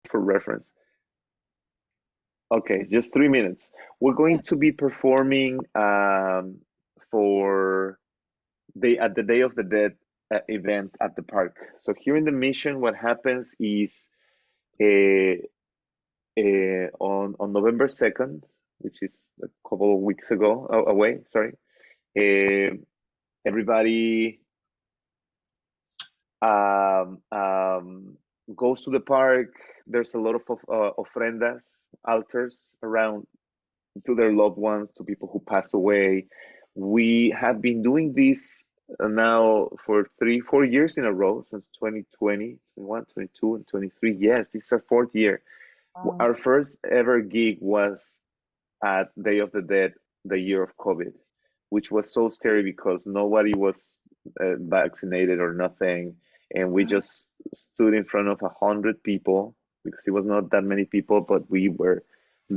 for reference. Okay, just 3 minutes. We're going to be performing for at the Day of the Dead event at the park. So here in the mission, what happens is uh, on November 2nd, which is a couple of weeks ago away, sorry, uh, everybody um, um, goes to the park. There's a lot of ofrendas, altars around to their loved ones, to people who passed away. We have been doing this now for 3, 4 years in a row since 2020, 21, 22, and 23. Yes, this is our fourth year. Wow. Our first ever gig was at Day of the Dead, the year of COVID, which was so scary because nobody was vaccinated or nothing. And we just stood in front of 100 people because it was not that many people, but we were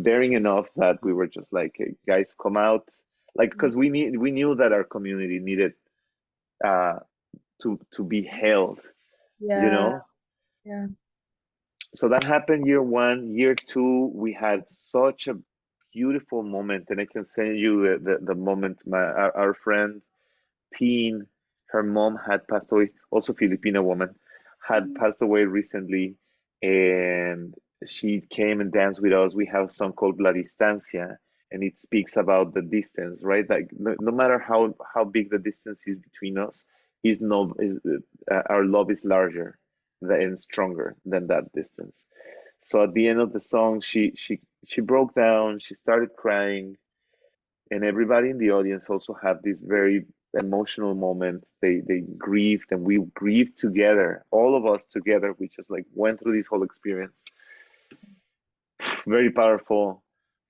daring enough that we were just like, hey, guys, come out. Like, because we knew that our community needed uh, to be held, you Yeah, know? yeah. So that happened year one. Year two, we had such a beautiful moment, and I can send you the moment. Our friend Teen, her mom had passed away, also Filipino woman, had passed away recently, and she came and danced with us. We have a song called La Distancia, and it speaks about the distance, right? Like no matter how big the distance is between us, is no is our love is larger and stronger than that distance. So at the end of the song, she broke down. She started crying, and everybody in the audience also had this very emotional moment. They grieved, and we grieved together, all of us together. We just like went through this whole experience. Very powerful.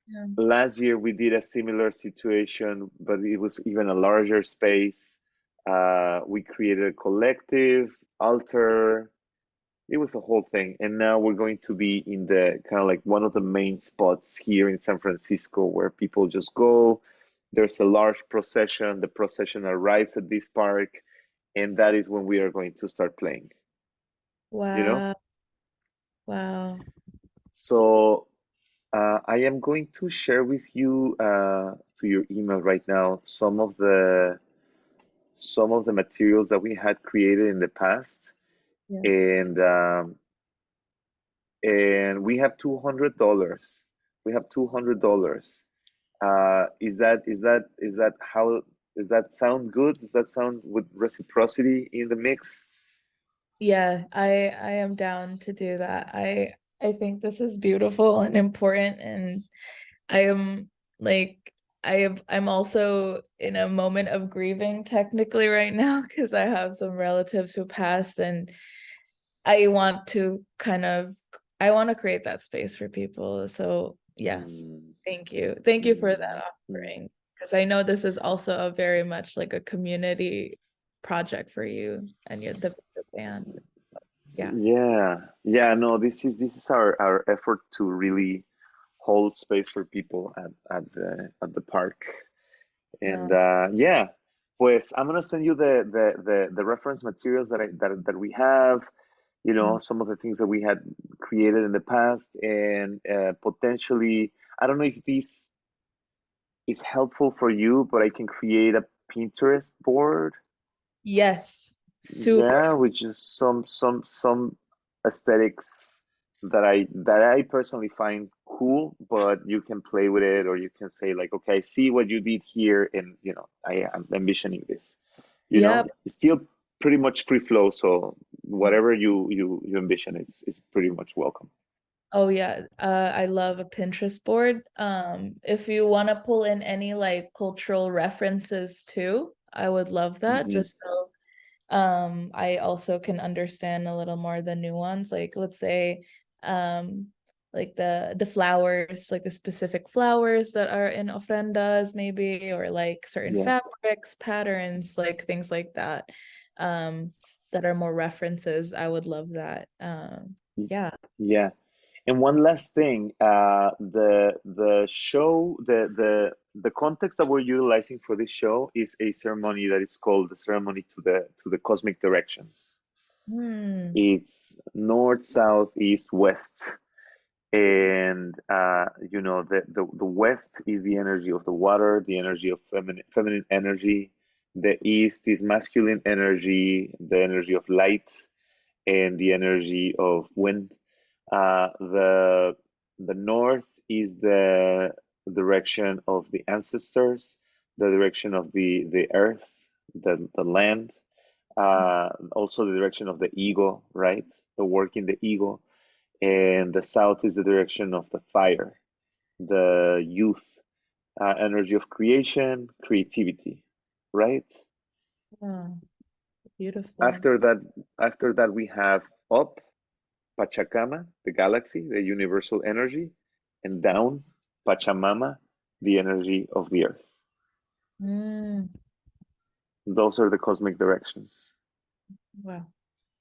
Yeah. Last year we did a similar situation, but it was even a larger space. We created a collective altar. It was a whole thing. And now we're going to be in the kind of like one of the main spots here in San Francisco where people just go. There's a large procession. The procession arrives at this park, and that is when we are going to start playing, you know? Wow. Wow. So I am going to share with you to your email right now some of the materials that we had created in the past, Yes. and we have $200. We have $200. Is that how does that sound good? Does that sound with reciprocity in the mix? Yeah, I am down to do that. I think this is beautiful and important, and I am like I'm also in a moment of grieving technically right now because I have some relatives who passed, and I want to kind of I want to create that space for people. So yes, Mm, thank you. Thank you for mm, that mm. offering. Because I know this is also a very much like a community project for you and the band. Yeah. Yeah, yeah, no, this is our effort to really hold space for people at the park. And No. yeah, pues I'm gonna send you the reference materials that we have, some of the things that we had created in the past, and potentially, I don't know if this is helpful for you, but I can create a Pinterest board, Yes. Super. yeah, with just some aesthetics that I personally find cool, but you can play with it, or you can say like, okay, I see what you did here, and I am envisioning this. Yep. It's still pretty much free flow, so whatever you envision, it's pretty much welcome. Oh yeah, I love a Pinterest board. If you want to pull in any like cultural references too, I would love that. Hmm. Just so I also can understand a little more the nuance. Like let's say um like the flowers, like the specific flowers that are in ofrendas maybe, or like certain Yeah. fabrics, patterns, like things like that. Um that are more references. I would love that. Yeah. Yeah. And one last thing, the show, the context that we're utilizing for this show is a ceremony that is called the ceremony to the cosmic directions. Hmm. It's north, south, east, west. And the west is the energy of the water, the energy of feminine energy. The east is masculine energy, the energy of light, and the energy of wind. The north is the direction of the ancestors, the direction of the earth, the land, also the direction of the ego, right? The work in the ego. And the south is the direction of the fire, the youth, energy of creation, creativity, right? Oh, beautiful. After that, we have up Pachacama, the galaxy, the universal energy, and down Pachamama, the energy of the earth. Mm, Those are the cosmic directions. wow,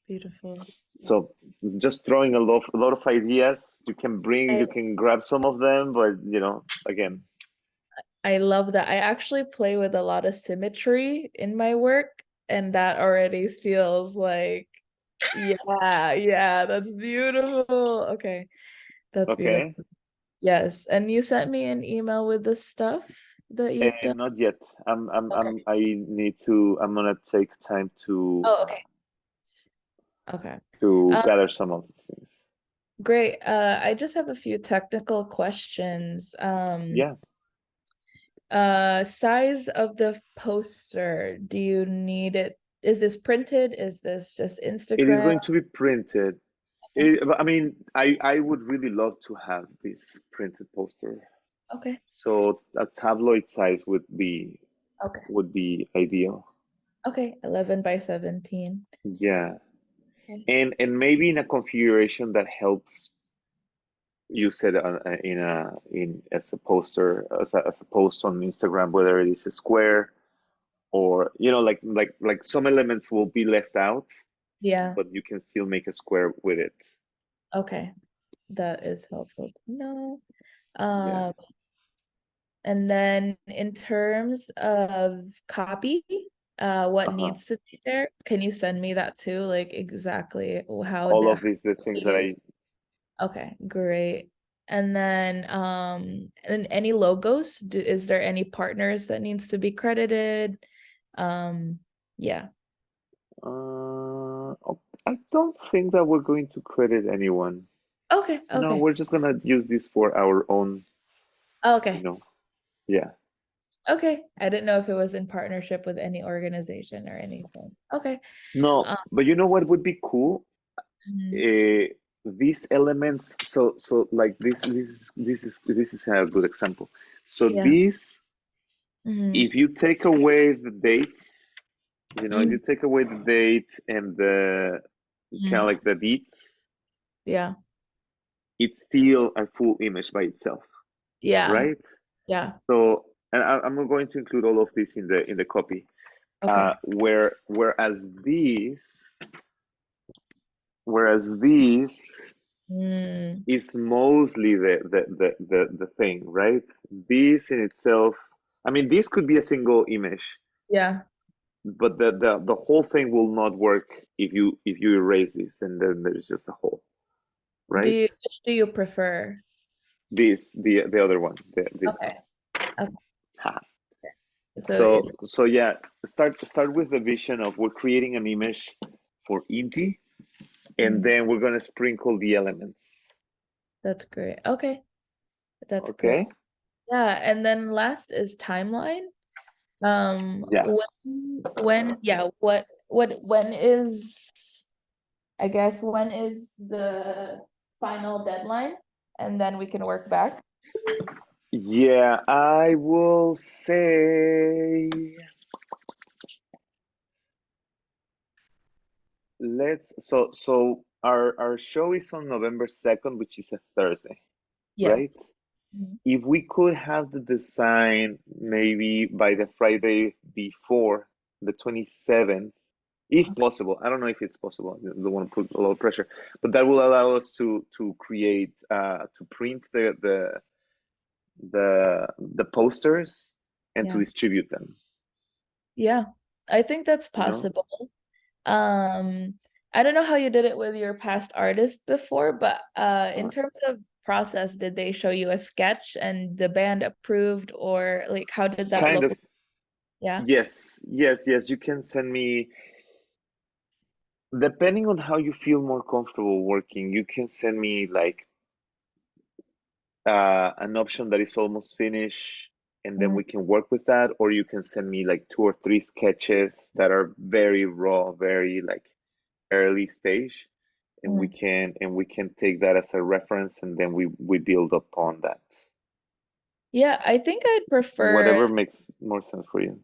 beautiful. So just throwing a lot of ideas. You I can grab some of them, but again, I love that. I actually play with a lot of symmetry in my work, and that already feels like, yeah, yeah, that's beautiful. Okay, that's beautiful. okay. Yes, and you sent me an email with the stuff that you've done. Not yet. Okay. I need to. I'm gonna take time Oh, okay. Okay. to Um, gather some of these things. Great. I just have a few technical questions. Yeah, Size of the poster. Do you need it? Is this printed? Is this just it is Instagram? going to be printed. Okay. I mean, I would really love to have this printed poster. Okay. So a tabloid size Okay. would be ideal. Okay. 11 by 17. Yeah, Okay. and maybe in a configuration that helps you said in as a poster as a post on Instagram, whether it is a square or like some elements will be left out, Yeah. but you can still make a square with it. Okay. That is helpful to know. Yeah. Um, and then in terms of copy, what Uh-huh. needs to be there? Can you send me that too? Like exactly how All of these the things copy that I is? Okay, great. And any logos? Is there any partners that needs to be credited? Um, yeah. I don't think that we're going to credit anyone. Okay, No, okay. we're just gonna use this for our own, you Okay. know. Yeah. Okay. I didn't know if it was in partnership with any organization or anything. Okay. No, Um, but you know what would be cool? mhm. uh, these elements, so like this is a good example. So Yeah. this, Hmm. if you take away the dates, if you Hmm. take away the date and the kind of like the beats, Yeah. it's still a full image by itself, Yeah. right? Yeah. So, and I'm going to include all of this in the copy, Okay. whereas this Mm, is mostly the thing, right? This in itself, I mean, this could be a single image, yeah. but the whole thing will not work if you erase this, and then there's just a hole, right? Which do you prefer? This the other one, Okay. this. Okay. Ha. So So so yeah, start with the vision of we're creating an image for Inti, and mhm. then we're gonna sprinkle the elements. That's great. Okay. That's great. Okay? Yeah, and then last is timeline. Yeah. When is, I guess, when is the final deadline? And then we can work back. Yeah, I will say our show is on November 2nd, which is a Thursday, right? Yes. Mhm. If we could have the design maybe by the Friday before the 27th, if Okay. possible. I don't know if it's possible. I don't want to put a lot of pressure, but that will allow us to create to print the posters and to Yeah. distribute them, Yeah. I think that's you know? possible. I don't know how you did it with your past artist before, but in Uh, terms of process? Did they show you a sketch and the band approved, or like how did that Kind look? of. Yeah. Yes, yes, yes. You can send me, depending on how you feel more comfortable working, you can send me like an option that is almost finished, and then Mm, we can work with that, or you can send me like two or three sketches that are very raw, very like early stage, and mm. we can take that as a reference, and then we build upon that. Yeah, I think I'd prefer, Whatever makes more sense for you.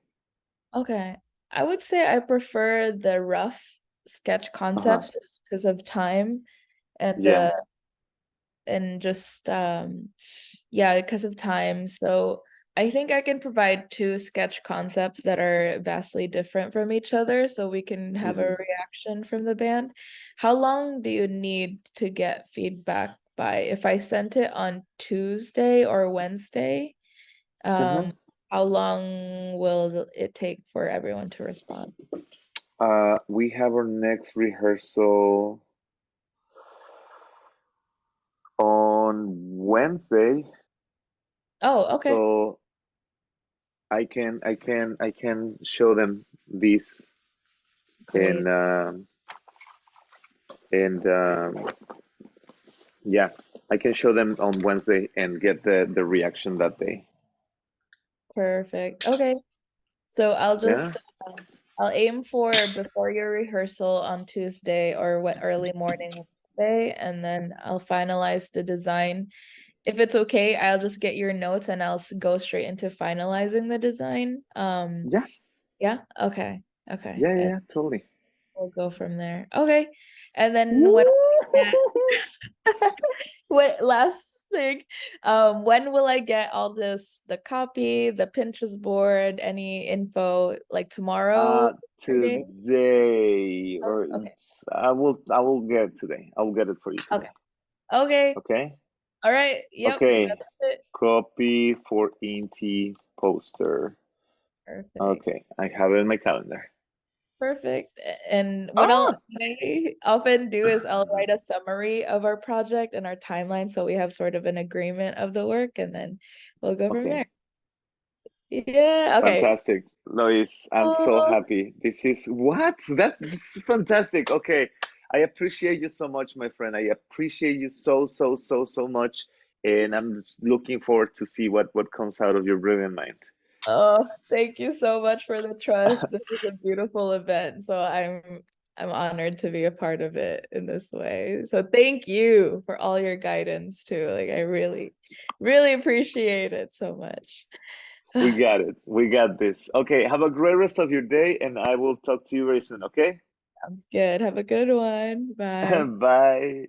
okay. I would say I prefer the rough sketch Uh-huh. concepts just because of time and Yeah. the and just yeah, because of time. So I think I can provide two sketch concepts that are vastly different from each other so we can have Mm-hmm. a reaction from the band. How long do you need to get feedback by? If I sent it on Tuesday or Wednesday, Mm-hmm. um, how long will it take for everyone to respond? We have our next rehearsal on Wednesday, Oh, okay. so I can show them this, and Great. and yeah, I can show them on Wednesday and get the reaction that day. Perfect. Okay. So I'll Yeah, just I'll aim for before your rehearsal on Tuesday or what early morning Wednesday, and then I'll finalize the design. If it's okay, I'll just get your notes and I'll go straight into finalizing the design. yeah, Yeah, okay, okay, yeah, yeah, and yeah, totally. we'll go from there. Okay, and then when I Woo! what last thing? When will I get all this, the copy, the Pinterest board, any info like tomorrow, Friday? Today, Oh, or okay. I will get it today. I will get it for you Okay. today. Okay. Okay? All right. Yep. Okay. That's it. Copy for Inti poster. Perfect. Okay, I have it in my calendar. Perfect. And Ah, what I often do is I'll write a summary of our project and our timeline so we have sort of an agreement of the work and then we'll go from there. okay. Yeah. Okay. Fantastic. Lois, I'm so Oh, happy. This is what? This is fantastic. Okay. I appreciate you so much, my friend. I appreciate you so, so, so, so much. And I'm just looking forward to see what comes out of your brilliant mind. oh, thank you so much for the trust. This is a beautiful event. So I'm honored to be a part of it in this way. So thank you for all your guidance too. Like I really, really appreciate it so much. We got it. We got this. Okay, have a great rest of your day, and I will talk to you very soon, okay? Sounds good. Have a good one. Bye. Bye.